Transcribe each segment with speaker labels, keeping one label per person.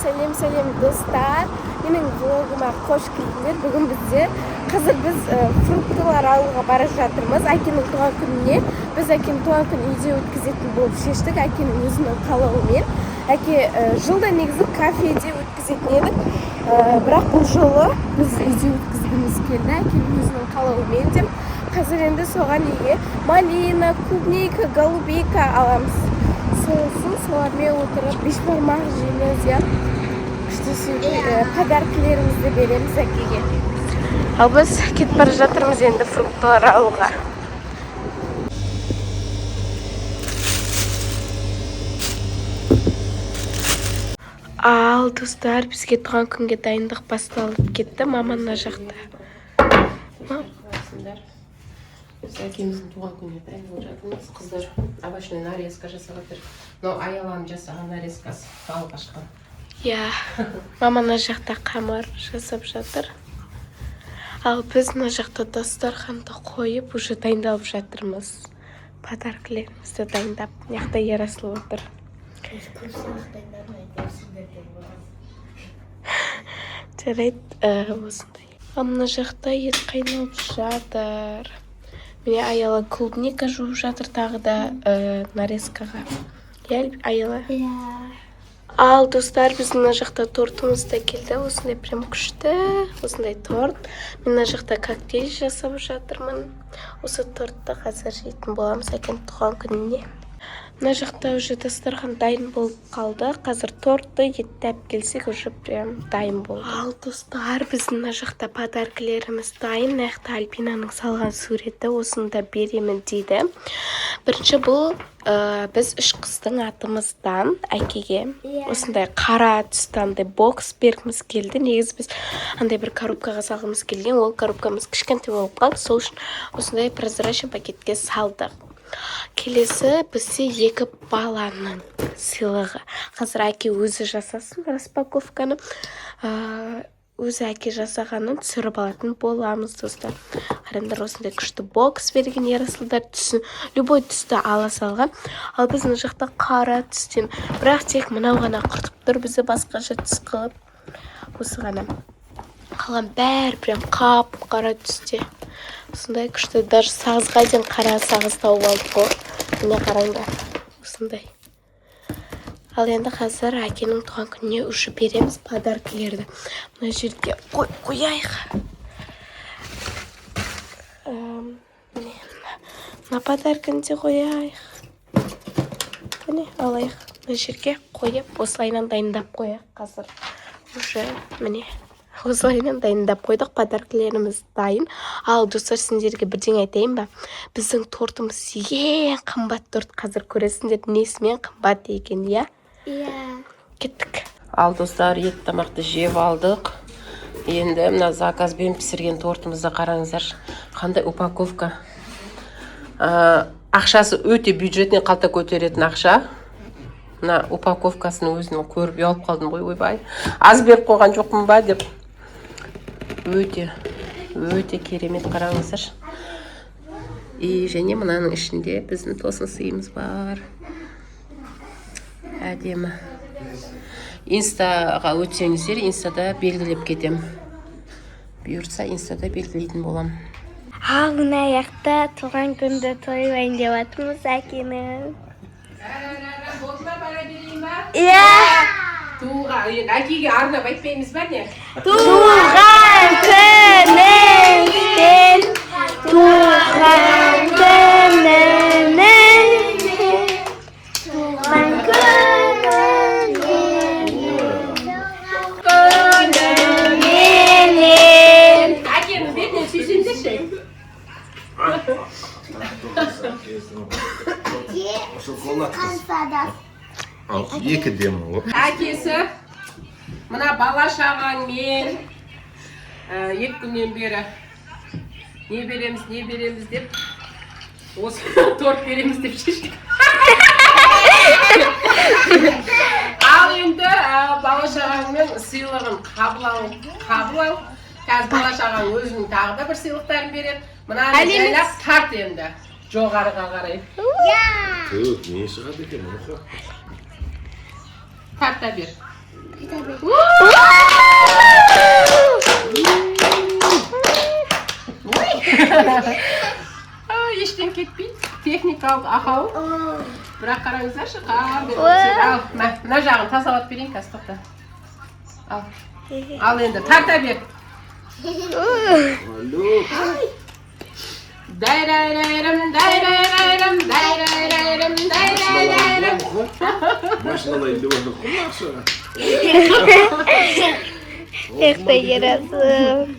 Speaker 1: Сәлем достар. Менің влогыма қош келдіңдер. Бүгін бізде қазір біз фруктылар алуға бара жатырмыз. Әкенің туған күніне. Біз әкенің туған күнін үйде өткізетін болып шештік. Әкенің өзінің қалауымен. Әке жылда негізі кафеде өткізетін едік. Бірақ бұл жолы біз үйде өткізгіміз келді. Әкенің өзінің қалауымен деп. Қазір енді соған неге малина, клубника, голубика аламыз. Солармен отырып бешбармақ жейміз, я подаркілерімізді береміз әкеге. Ал біз кетіп бара жатырмыз енді фруктылар алуға. Ал достар, бізге туған күнге дайындық басталып кетті. Мама мына жақта.
Speaker 2: Біз әкеміздің туған күніне дайындалып жатырмыз. Қыздар обычный нарезка жасап жатыр. Но аяланың жасаған нарезкасы алғашқы.
Speaker 1: Я, мама мына жақта қамыр жасап жатыр. Ал біз мына жақта дастарханды қойып, уже дайындалып жатырмыз. Подаркілерімізді дайындап, мына Ерасыл отыр. Жарайды, осындай. Ал мына жақта ет қайнап жатыр. Міне Аяла клубника жуып жатыр, тағы да нарезкаға. Аяла? Ал достар, біздің мына жақта тортымыз да келді. Осындай прям күшті, осындай торт. Мен мына жақта коктейль жасап жатырмын. Осы тортты қазір жейтін боламыз әкенің туған күніне. Мына жақта уже дастархан дайын болып қалды. Қазір тортты етті әп келсек, уже прям дайын болды. Ал достар, біздің мына жақта подаркілеріміз дайын. Наяқта Альбинаның салған суреті, осында беремін дейді. Бірінші бұл біз үш қыздың атымыздан әкеге осындай қара түстандай бокс бергіміз келді. Негізі біз андай бір коробкаға салғымыз келген. Ол коробкамыз кішкентай болып қалды. Сол үшін осындай прозрачный пакетке салдық. Келесі бізде екі баланың сыйлығы. Қазір әке өзі жасасын распаковканы. Өзі әке жасағанын түсіріп алатын боламыз, достар. Қараңдар, осындай күшті бокс берген Ерасылдар түсін. Любой түсті ала салған. Ал біз мына жақта қара түстен. Бірақ тек мынау ғана құртып тұр. Бізді басқаша түс қылып. Осы ғана. Қалған бәрі прям қап қара түсте. Осындай күшті, даже сағызға дейін қара сағыз тауып алдық қой. Міне қараңдар, осындай. Ал енді қазір әкенің туған күніне уже береміз подаркілерді. Мына жерге қояйық. Мына подарканы де қояйық. Міне алайық. Мына жерге қойып, осылайынан дайындап қояйық қазір. Уже міне. Осылайынан дайындап қойдық, подаркілеріміз дайын. Ал достар, сендерге бірден айтайын ба? Біздің тортымыз ең қымбат торт. Қазір көресіңдер несімен қымбат екен, я? Иә. Кеттік.
Speaker 2: Ал достар, ет тамақты жеп алдық. Енді мына заказбен пісірген тортымызды қараңыздар. Қандай упаковка. Ақшасы өте бюджетіне қалта көтеретін ақша. Мына упаковкасының өзінің көріп ұялып қалдым ғой, ойбай. Аз беріп қойған жоқпын ба деп. Өте керемет, қараңыздар. Және мынаның ішінде біздің тосын сыйымыз бар. Әдемі. Инстаға өтсеңіздер, инстада белгілеп кетем. Бұйыртса инстада белгілейтін болам.
Speaker 1: Ал мына аяқта туған күнді тойлайын деп жатырмыз әкенің. Иә.
Speaker 2: Әкеге арнап айтпаймыз ба не?
Speaker 1: Туған күніңізден, туған күніңнен, туған күніңнен.
Speaker 2: Әкенің бетінен сүйсеңдерші.
Speaker 3: Ал екі демі ғой.
Speaker 2: Әкесі мына бала шағаңмен 2 күннен бері не береміз деп осы торт береміз деп шештік. Ал енді бала шағаңмен сыйлығын қабыл ал. Қазір бала шағаң өзінің тағы да бір сыйлықтарын береді. Мына жайлап тарт енді жоғарыға қарай.
Speaker 3: Түк, не шығады екен мұны?
Speaker 2: Тарта бер. қалды ақау. Бірақ қараңыздаршы, ал, мына жағын тазалап берейін, қазір тоқта. Ал енді, тарта бер. Дайрайрайрым, дайрайрайрым, дайрайрайрым, дайрайрайрым.
Speaker 3: Машиналай деп отыр құлақшыға.
Speaker 1: Яқта ерасым.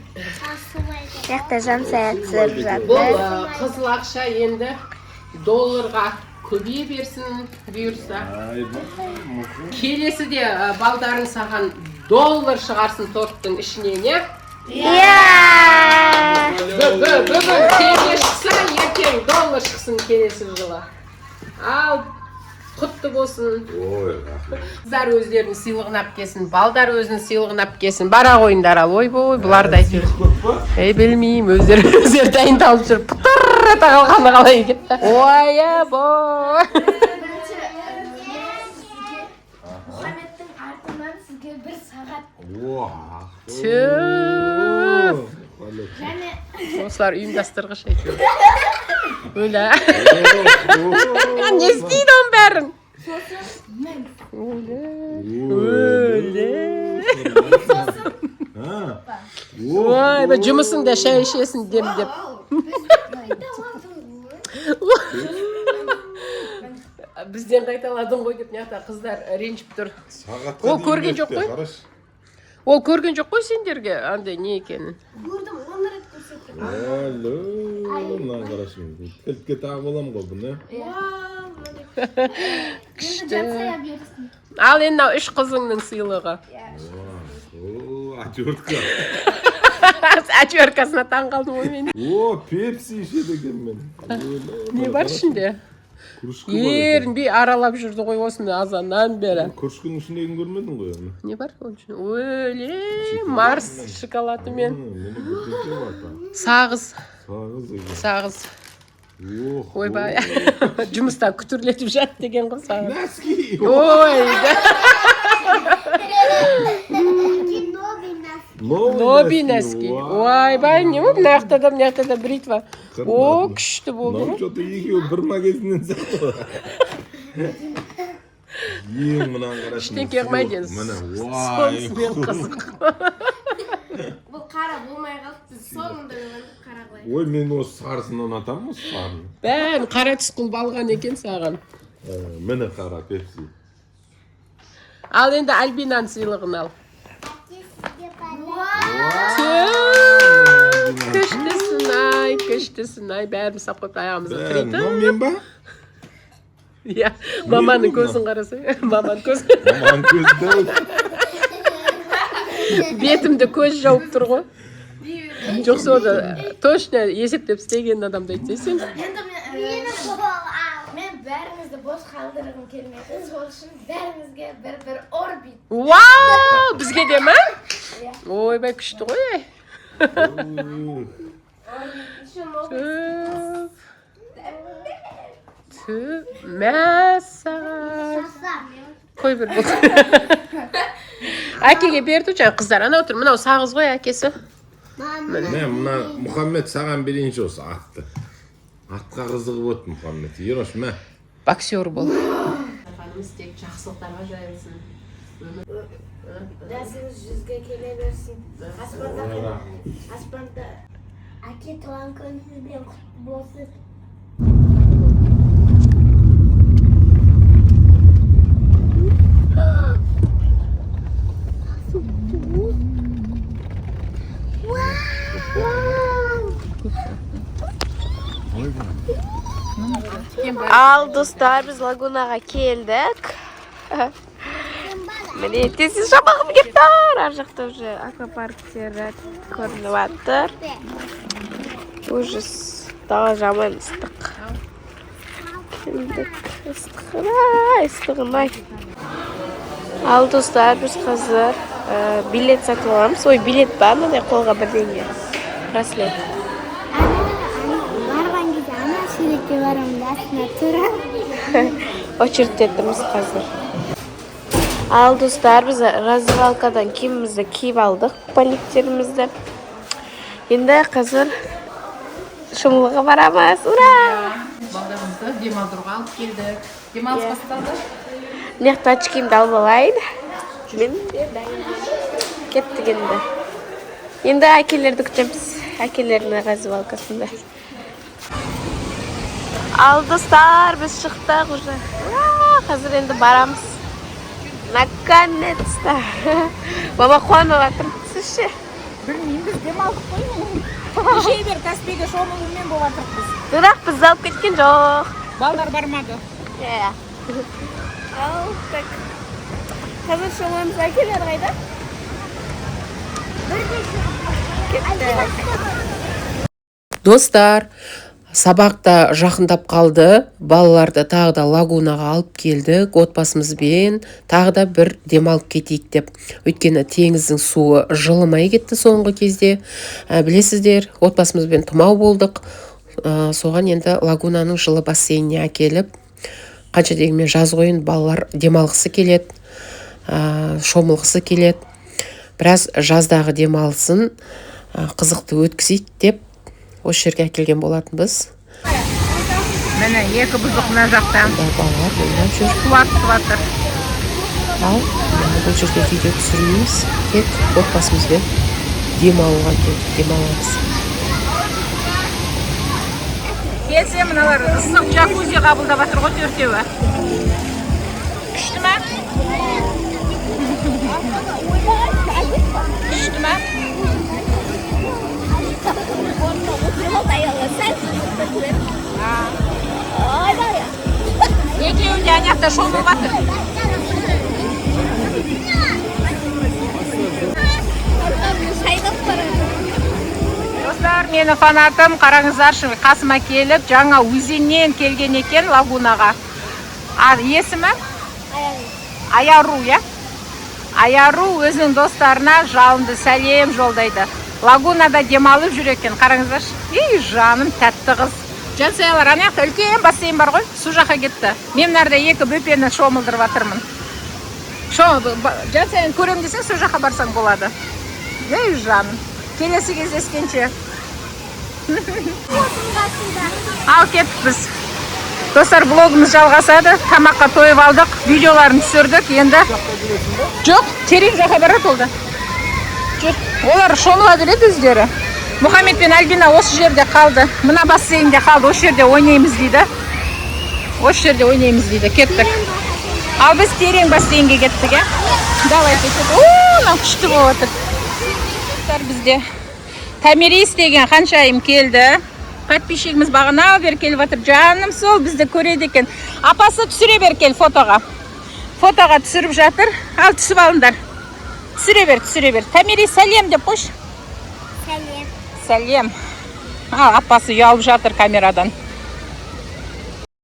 Speaker 1: Яқта жан саясып жатыр.
Speaker 2: Бұл қызыл ақша енді долларға көбейе берсін бұйырса. Келесі де балдарың саған доллар шығарсын торттың ішінен, е? Бүгін теңге шықса, ертең доллар шықсын келесі жылы. Ал, құтты болсын. Қыздар өздерінің сыйлығын апкесін, балдар өзінің сыйлығын апкесін. Бара қойындар ал, ой-бой, бұларды айтыр. Білмеймін, өздері дайындалып жүріп, пұттыр тағалғаны қалай кетті. Ой-бой.
Speaker 4: Мұхаммедтің артынан сізге бір сағат.
Speaker 2: Түп. Осылар ұйымдастырғыш айтыр. Өлі. Не істейді оның бәрін? Ой, жұмысыңда шай ішесің демдеп. Бізден қайталадың ғой деп неғата қыздар ренжіп тұр. Ол көрген жоқ қой? Ол көрген жоқ қой сендерге андай не екенін?
Speaker 4: Көрдім, оны рет көрсеттім.
Speaker 3: Мынаны қарашы. Кілтке тағы болам ғой бұны.
Speaker 2: Күшті. Ал енді үш қызыңның сыйлығы.
Speaker 3: Отвертка.
Speaker 2: Отверткасына таң қалдым ғой мен.
Speaker 3: Пепси ішеді екен мен.
Speaker 2: Не бар ішінде? Ерінбей аралап жүрді ғой осыны азаннан бері.
Speaker 3: Күрішкінің ішіндегін көрмедің ғой?
Speaker 2: Не бар оның ішінде? Өле, Марс шоколаты мен. Сағыз. Сағыз. Ойбай, жұмыста күтірлетіп жат деген ғой сағыз.
Speaker 3: Нәски!
Speaker 2: Ой, Ноби нәски. Ойбай, не бұл? Мына да бритва. О, күшті болды.
Speaker 3: Что-то екеуі бір магазиннен сақтығы. Ең мұнан қарасын.
Speaker 2: Іштен кермайден. Сонысымен қызық.
Speaker 4: Бұл қара болмай қалыпты, соңында қара қылай.
Speaker 3: Ой, мен осы сарысын ұнатамын, осы сарын.
Speaker 2: Бән, қара түс қыл балған екен саған.
Speaker 3: Міне қара пепси.
Speaker 2: Ал енді Альбинан сыйлығын ал. Күштісін ай, бәріміз сапқойып аяғымызды қырыйтын.
Speaker 3: Бәрін, мен ба?
Speaker 2: Иә, маманың көзін қарасы. Маманың көзін.
Speaker 3: Маманың көзі дәу.
Speaker 2: Бетімді көз жауып тұр ғой. Жоқ соны точно есептеп істеген адамды айтсайсың.
Speaker 4: Мен бәріңізді бос қалдырғым келмеді. Сол үшін бәріңізге бір орбит.
Speaker 2: Вау! Бізге де ма? Ойбай, күшті ғой. Мәссаған. Қой бір бұл. Әкеге берді жаңа қыздар. Ана отыр, мынау сағыз ғой әкесі.
Speaker 3: Мына Мұхаммед саған берейінші осы атты. Атқа қызығы өт Мұхаммед. Ерош, мә.
Speaker 2: Боксер бол. Қанымыз тек жақсылықтарға жайылсын.
Speaker 4: Дәсіңіз жүзге келе берсін. Аспанда әке туған күніңізбен құтты болсын.
Speaker 1: Ал достар, біз лагунаға келдік. Міне тезін шабағым кеттір. Ар жақта уже аквапарктері көрініп аттыр. Ужас, тағы жаман ыстық. Келдік, ыстығын-ай. Ал достар, біз қазір билет сатып аламыз. Ой, билет бар, міне қолға бірдеңе. Браслет.
Speaker 4: Барған кезде ана суретке барамын, астына тұрам.
Speaker 1: Очередтетіміз қазір. Ал достар, біз раздевалкадан киімімізді киіп алдық, паниктерімізді. Енді қазір шымылға барамыз. Ура!
Speaker 2: Балдарымызды демалдыруға алып келді. Демалыс басталды.
Speaker 1: Мына жақта очкимді алып алайын. Мен кеттік енді. Енді әкелерді күтеміз. Әкелердің развалкасында. Ал достар, біз шықтық уже. Қазір енді барамыз. Наконец-то. Мама қуанып жатыр. Сіз ше?
Speaker 5: Білмеймін, біз демалдық қой. Жей бер, Каспийге шомылумен болып жатырмыз біз.
Speaker 1: Бірақ біз алып кеткен жоқ.
Speaker 5: Балдар бармады.
Speaker 1: Ал, так. Қазір шомыламыз, әкелер қайда?
Speaker 2: Достар, сабақта жақындап қалды. Балаларды тағы да лагунаға алып келдік. Отбасымызбен тағы да бір демалып кетейік деп. Өйткені теңіздің суы жылымай кетті соңғы кезде. Білесіздер, отбасымызбен тұмау болдық. Соған енді лагунаның жылы бассейніне әкеліп, қанша дегенмен жаз қойын балалар демалғысы келеді, шомылғысы келеді. Біраз жаздағы демалысын қызықты өткізейік деп осы жерге әкелген болатынбыз.
Speaker 5: Міне, екі бұзық мына жақтан.
Speaker 2: Балалар ойнап жүр.
Speaker 5: Туатып жатыр.
Speaker 2: Ал, бұл жерде видео түсірмейміз. Тек отбасымызбен демалуға келдік, демаламыз.
Speaker 5: Келсе мыналар ыстық джакузи қабылдап жатыр ғой төртеуі. Күшті ме? Күшті ме? Екеуі де аяқта шомылып жатыр. Достар, мені фанатым, қараңыздаршы, қасыма келіп, жаңа өзеннен келген екен лагунаға. Есімі? Аяру, я? Аяру өзінің достарына жалынды сәлем жолдайды. Лагунада демалып жүр екен, қараңыздаршы. Жаным, тәтті қыз. Жансаялар, анаяқта үлкен бассейн бар ғой, су жаққа кетті. Мен нарда екі бөпені шомылдырып жатырмын. Жансаяны көрем десең, су жаққа барсаң болады. Жаным. Келесі кездескенше. Ал кеттік біз. Достар, блогымыз жалғасады. Тамаққа тойып алдық, видеоларын түсірдік. Енді жоқ, терең жаққа барады олда. Олар шомыла береді өздері. Мұхаммед пен Альбина осы жерде қалды. Мына бассейнде қалды. Осы жерде ойнаймыз дейді. Осы жерде ойнаймыз дейді. Кеттік. Ал біз терең бассейнге кеттік, е? Давай кеттік. Мынау күшті болып отыр. Бізде Томирис деген ханшайым келді. Подписчигіміз бағана бер келіп жатыр. Жаным сол бізді көреді екен. Апасы түсіре бер кел фотоға. Фотоға түсіріп жатыр. Ал түсіп алыңдар. Түсіре бер. Томирис сәлем деп қойшы. Сәлем. Ал апасы ұялып жатыр камерадан.